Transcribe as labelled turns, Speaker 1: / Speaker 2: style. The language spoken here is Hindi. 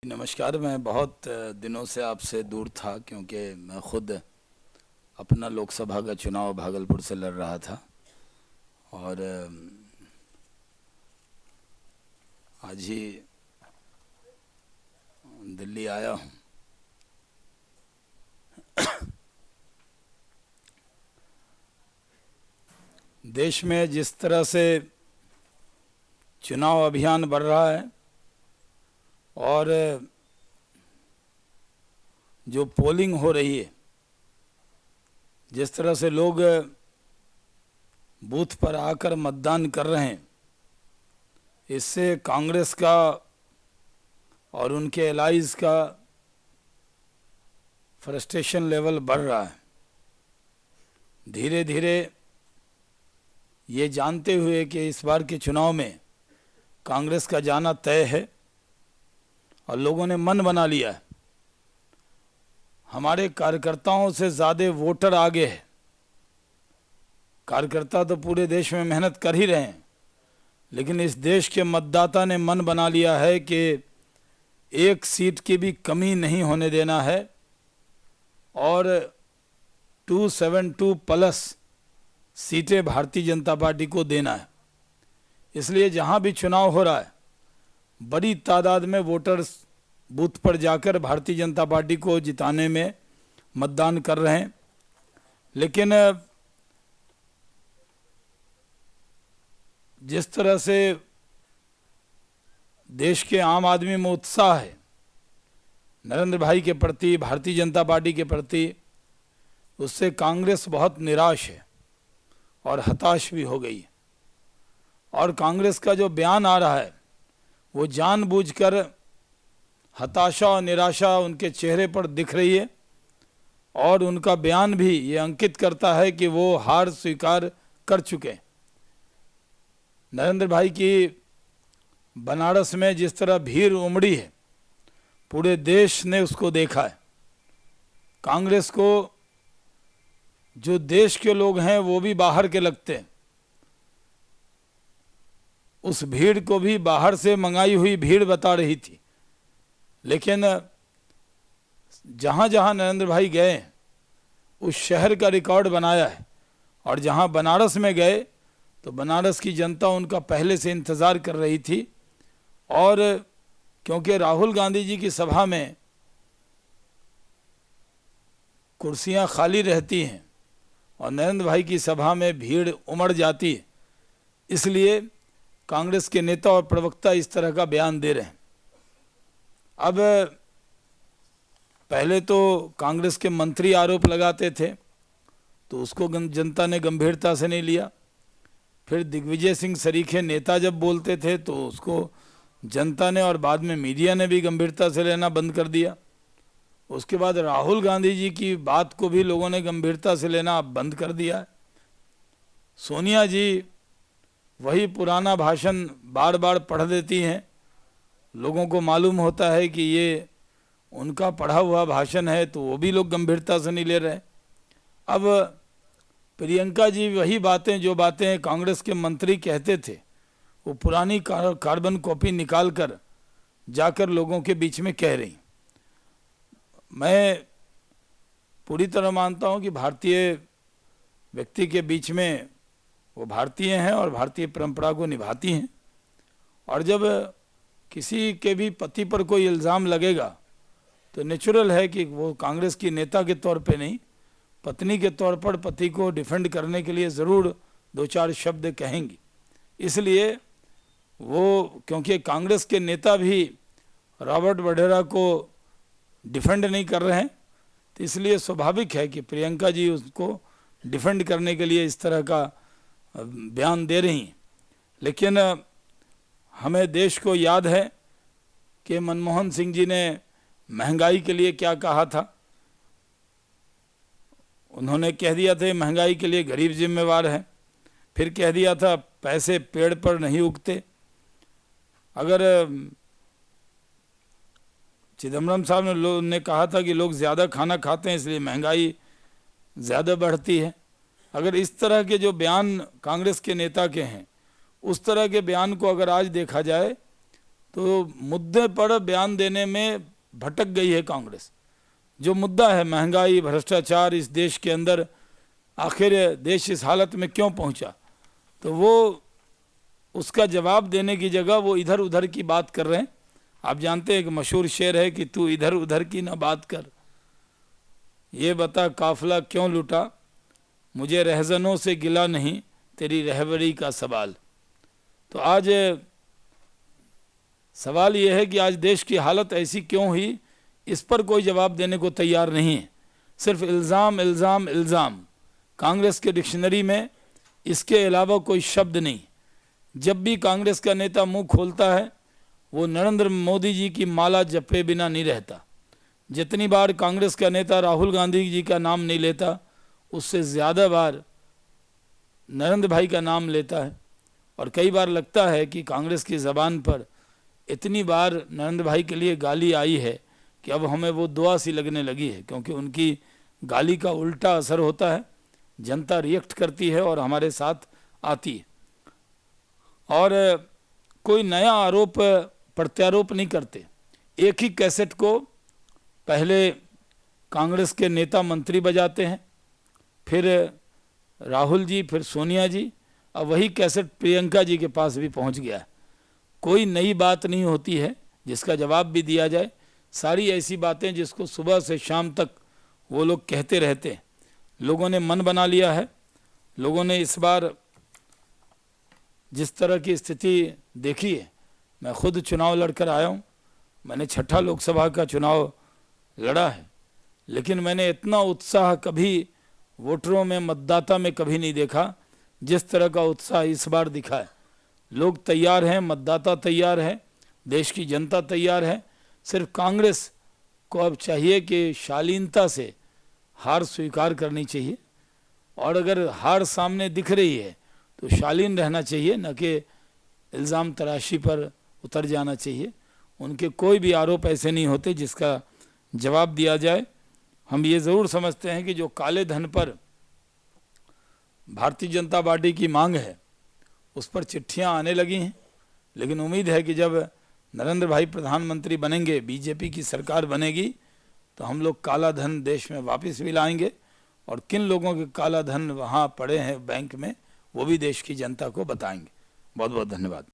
Speaker 1: नमस्कार। मैं बहुत दिनों से आपसे दूर था क्योंकि मैं खुद अपना लोकसभा का चुनाव भागलपुर से लड़ रहा था और आज ही दिल्ली आया हूँ। देश में जिस तरह से चुनाव अभियान बढ़ रहा है और जो पोलिंग हो रही है, जिस तरह से लोग बूथ पर आकर मतदान कर रहे हैं, इससे कांग्रेस का और उनके एलाइज का फ्रस्ट्रेशन लेवल बढ़ रहा है। धीरे धीरे ये जानते हुए कि इस बार के चुनाव में कांग्रेस का जाना तय है और लोगों ने मन बना लिया है। हमारे कार्यकर्ताओं से ज़्यादा वोटर आगे है। कार्यकर्ता तो पूरे देश में मेहनत कर ही रहे हैं, लेकिन इस देश के मतदाता ने मन बना लिया है कि एक सीट की भी कमी नहीं होने देना है और 272 प्लस सीटें भारतीय जनता पार्टी को देना है। इसलिए जहां भी चुनाव हो रहा है, बड़ी तादाद में वोटर्स बूथ पर जाकर भारतीय जनता पार्टी को जिताने में मतदान कर रहे हैं। लेकिन जिस तरह से देश के आम आदमी में उत्साह है नरेंद्र भाई के प्रति, भारतीय जनता पार्टी के प्रति, उससे कांग्रेस बहुत निराश है और हताश भी हो गई है। और कांग्रेस का जो बयान आ रहा है वो जानबूझकर हताशा और निराशा उनके चेहरे पर दिख रही है और उनका बयान भी ये अंकित करता है कि वो हार स्वीकार कर चुके हैं। नरेंद्र भाई की बनारस में जिस तरह भीड़ उमड़ी है, पूरे देश ने उसको देखा है। कांग्रेस को जो देश के लोग हैं वो भी बाहर के लगते हैं। उस भीड़ को भी बाहर से मंगाई हुई भीड़ बता रही थी। लेकिन जहाँ जहाँ नरेंद्र भाई गए उस शहर का रिकॉर्ड बनाया है। और जहाँ बनारस में गए तो बनारस की जनता उनका पहले से इंतज़ार कर रही थी। और क्योंकि राहुल गांधी जी की सभा में कुर्सियां खाली रहती हैं और नरेंद्र भाई की सभा में भीड़ उमड़ जाती है, इसलिए कांग्रेस के नेता और प्रवक्ता इस तरह का बयान दे रहे हैं। अब पहले तो कांग्रेस के मंत्री आरोप लगाते थे तो उसको जनता ने गंभीरता से नहीं लिया। फिर दिग्विजय सिंह सरीखे नेता जब बोलते थे तो उसको जनता ने और बाद में मीडिया ने भी गंभीरता से लेना बंद कर दिया। उसके बाद राहुल गांधी जी की बात को भी लोगों ने गंभीरता से लेना बंद कर दिया है। सोनिया जी वही पुराना भाषण बार बार पढ़ देती हैं। लोगों को मालूम होता है कि ये उनका पढ़ा हुआ भाषण है, तो वो भी लोग गंभीरता से नहीं ले रहे। अब प्रियंका जी वही बातें, जो बातें कांग्रेस के मंत्री कहते थे, वो पुरानी कार्बन कॉपी निकाल कर जाकर लोगों के बीच में कह रही। मैं पूरी तरह मानता हूँ कि भारतीय व्यक्ति के बीच में वो भारतीय हैं और भारतीय परंपरा को निभाती हैं। और जब किसी के भी पति पर कोई इल्ज़ाम लगेगा तो नेचुरल है कि वो कांग्रेस की नेता के तौर पे नहीं, पत्नी के तौर पर पति को डिफेंड करने के लिए ज़रूर दो चार शब्द कहेंगी। इसलिए वो, क्योंकि कांग्रेस के नेता भी रॉबर्ट वड्रा को डिफेंड नहीं कर रहे हैं, तो इसलिए स्वाभाविक है कि प्रियंका जी उसको डिफेंड करने के लिए इस तरह का बयान दे रही हैं। लेकिन हमें देश को याद है कि मनमोहन सिंह जी ने महंगाई के लिए क्या कहा था। उन्होंने कह दिया था महंगाई के लिए गरीब जिम्मेवार है। फिर कह दिया था पैसे पेड़ पर नहीं उगते। अगर चिदम्बरम साहब ने कहा था कि लोग ज़्यादा खाना खाते हैं इसलिए महंगाई ज़्यादा बढ़ती है। अगर इस तरह के जो बयान कांग्रेस के नेता के हैं, उस तरह के बयान को अगर आज देखा जाए तो मुद्दे पर बयान देने में भटक गई है कांग्रेस। जो मुद्दा है महंगाई, भ्रष्टाचार इस देश के अंदर, आखिर देश इस हालत में क्यों पहुंचा, तो वो उसका जवाब देने की जगह वो इधर उधर की बात कर रहे हैं। आप जानते हैं कि मशहूर शेर है कि तू इधर उधर की ना बात कर, ये बता काफिला क्यों लूटा, मुझे रहजनों से गिला नहीं, तेरी रहबरी का सवाल। तो आज सवाल ये है कि आज देश की हालत ऐसी क्यों हुई, इस पर कोई जवाब देने को तैयार नहीं है। सिर्फ इल्ज़ाम इल्ज़ाम इल्ज़ाम। कांग्रेस के डिक्शनरी में इसके अलावा कोई शब्द नहीं। जब भी कांग्रेस का नेता मुंह खोलता है वो नरेंद्र मोदी जी की माला जपे बिना नहीं रहता। जितनी बार कांग्रेस का नेता राहुल गांधी जी का नाम नहीं लेता, उससे ज़्यादा बार नरेंद्र भाई का नाम लेता है। और कई बार लगता है कि कांग्रेस की ज़बान पर इतनी बार नरेंद्र भाई के लिए गाली आई है कि अब हमें वो दुआ सी लगने लगी है, क्योंकि उनकी गाली का उल्टा असर होता है, जनता रिएक्ट करती है और हमारे साथ आती है। और कोई नया आरोप प्रत्यारोप नहीं करते। एक ही कैसेट को पहले कांग्रेस के नेता मंत्री बजाते हैं, फिर राहुल जी, फिर सोनिया जी, अब वही कैसेट प्रियंका जी के पास भी पहुंच गया है। कोई नई बात नहीं होती है जिसका जवाब भी दिया जाए। सारी ऐसी बातें जिसको सुबह से शाम तक वो लोग कहते रहते हैं। लोगों ने मन बना लिया है। लोगों ने इस बार जिस तरह की स्थिति देखी है, मैं खुद चुनाव लड़कर आया हूँ, मैंने 6ठा लोकसभा का चुनाव लड़ा है, लेकिन मैंने इतना उत्साह कभी वोटरों में, मतदाता में कभी नहीं देखा जिस तरह का उत्साह इस बार दिखा है। लोग तैयार हैं, मतदाता तैयार है, देश की जनता तैयार है। सिर्फ कांग्रेस को अब चाहिए कि शालीनता से हार स्वीकार करनी चाहिए, और अगर हार सामने दिख रही है तो शालीन रहना चाहिए, न कि इल्ज़ाम तराशी पर उतर जाना चाहिए। उनके कोई भी आरोप ऐसे नहीं होते जिसका जवाब दिया जाए। हम ये ज़रूर समझते हैं कि जो काले धन पर भारतीय जनता पार्टी की मांग है उस पर चिट्ठियां आने लगी हैं, लेकिन उम्मीद है कि जब नरेंद्र भाई प्रधानमंत्री बनेंगे, बीजेपी की सरकार बनेगी, तो हम लोग काला धन देश में वापस भी लाएंगे, और किन लोगों के काला धन वहाँ पड़े हैं बैंक में वो भी देश की जनता को बताएंगे। बहुत बहुत धन्यवाद।